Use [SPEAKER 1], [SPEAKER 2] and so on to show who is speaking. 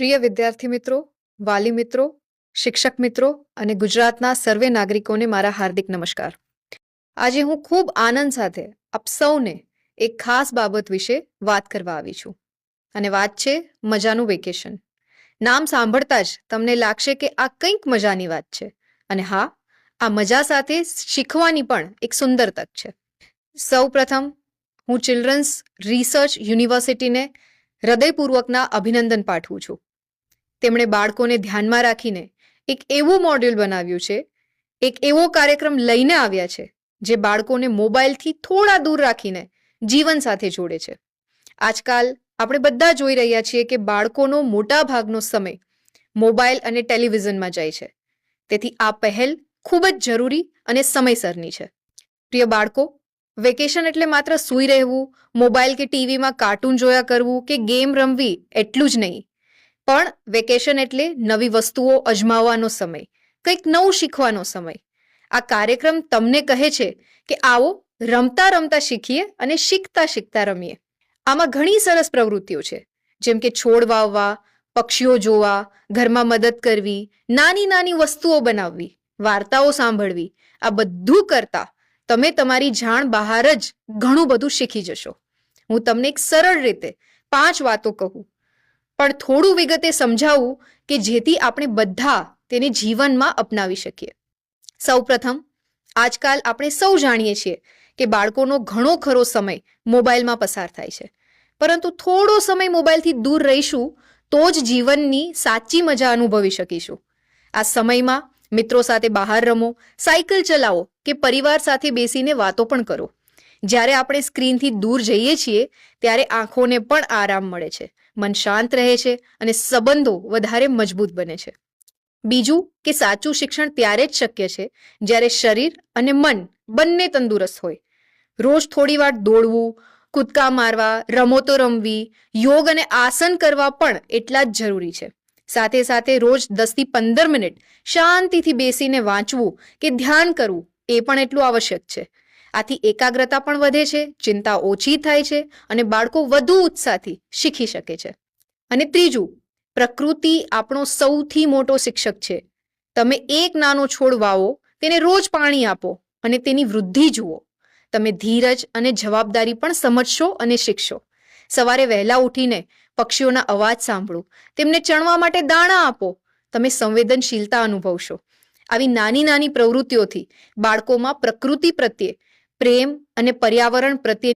[SPEAKER 1] પ્રિય વિદ્યાર્થી મિત્રો, વાલી મિત્રો, શિક્ષક મિત્રો અને ગુજરાતના સર્વે નાગરિકોને મારા હાર્દિક નમસ્કાર. આજે હું ખૂબ આનંદ સાથે આપ સૌને એક ખાસ બાબત વિશે વાત કરવા આવી છું અને વાત છે મજાનું વેકેશન. નામ સાંભળતા જ તમને લાગશે કે આ કંઈક મજાની વાત છે અને હા, આ મજા સાથે શીખવાની પણ એક સુંદર તક છે. સૌપ્રથમ હું ચિલ્ડ્રન્સ રિસર્ચ યુનિવર્સિટીને હૃદયપૂર્વકના અભિનંદન પાઠવું છું. તેમણે બાળકોને ધ્યાનમાં રાખીને એક એવું મોડ્યુલ બનાવ્યું છે, એક એવો કાર્યક્રમ લઈને આવ્યા છે જે બાળકોને મોબાઈલથી થોડા દૂર રાખીને જીવન સાથે જોડે છે. આજકાલ આપણે બધા જોઈ રહ્યા છીએ કે બાળકોનો મોટા ભાગનો સમય મોબાઈલ અને ટેલિવિઝનમાં જાય છે. તેથી આ પહેલ ખૂબ જ જરૂરી અને સમયસરની છે. પ્રિય બાળકો, વેકેશન એટલે માત્ર સૂઈ રહેવું, મોબાઈલ કે ટીવીમાં કાર્ટૂન જોયા કરવું કે ગેમ રમવી એટલું જ નહીં. પણ વેકેશન એટલે નવી વસ્તુઓ અજમાવવાનો સમય, કંઈક નવું શીખવાનો સમય. આ કાર્યક્રમ તમને કહે છે કે આવો રમતા રમતા શીખીએ અને શીખતા શીખતા રમીએ. આમાં ઘણી સરસ પ્રવૃત્તિઓ છે, જેમ કે છોડ વાવવા, પક્ષીઓ જોવા, ઘરમાં મદદ કરવી, નાની નાની વસ્તુઓ બનાવવી, વાર્તાઓ સાંભળવી. આ બધું કરતા તમે તમારી જાણ બહાર જ ઘણું બધું શીખી જશો. હું તમને એક સરળ રીતે 5 વાતો કહું, પણ થોડું વિગતે સમજાવું કે જેથી આપણે બધા તેને જીવનમાં અપનાવી શકીએ. સૌપ્રથમ, આજકાલ આપણે સૌ જાણીએ છીએ કે બાળકોનો ઘણો ખરો સમય મોબાઈલમાં પસાર થાય છે. પરંતુ થોડો સમય મોબાઈલથી દૂર રહીશું તો જ જીવનની સાચી મજા અનુભવી શકીશું. આ સમયમાં મિત્રો સાથે બહાર રમો, સાયકલ ચલાવો કે પરિવાર સાથે બેસીને વાતો પણ કરો. જ્યારે આપણે સ્ક્રીનથી દૂર જઈએ છીએ ત્યારે આંખોને પણ આરામ મળે છે, મન શાંત રહે છે અને સંબંધો વધારે મજબૂત બને છે. બીજું કે સાચું શિક્ષણ ત્યારે જ શક્ય છે જ્યારે શરીર અને મન બંને તંદુરસ્ત હોય. રોજ થોડી વાર દોડવું, કૂદકા મારવા, રમતો રમવી, યોગ અને આસન કરવા પણ એટલા જ જરૂરી છે. સાથે સાથે રોજ 10થી 15 મિનિટ શાંતિથી બેસીને વાંચવું કે ધ્યાન કરવું એ પણ એટલું આવશ્યક છે. આથી એકાગ્રતા પણ વધે છે, ચિંતા ઓછી થાય છે અને બાળકો વધુ ઉત્સાહથી શીખી શકે છે. અને ત્રીજું, પ્રકૃતિ આપણો સૌથી મોટો શિક્ષક છે. તમે એક નાનો છોડ વાવો, તેને રોજ પાણી આપો અને તેની વૃદ્ધિ જુઓ. તમે ધીરજ અને જવાબદારી પણ સમજશો અને શીખશો. સવારે વહેલા ઉઠીને પક્ષીઓના અવાજ સાંભળો, તેમને ચણવા માટે દાણા આપો. તમે સંવેદનશીલતા અનુભવશો. આવી નાની નાની પ્રવૃત્તિઓથી બાળકોમાં પ્રકૃતિ પ્રત્યે પ્રેમ અને પર્યાવરણ પ્રત્યે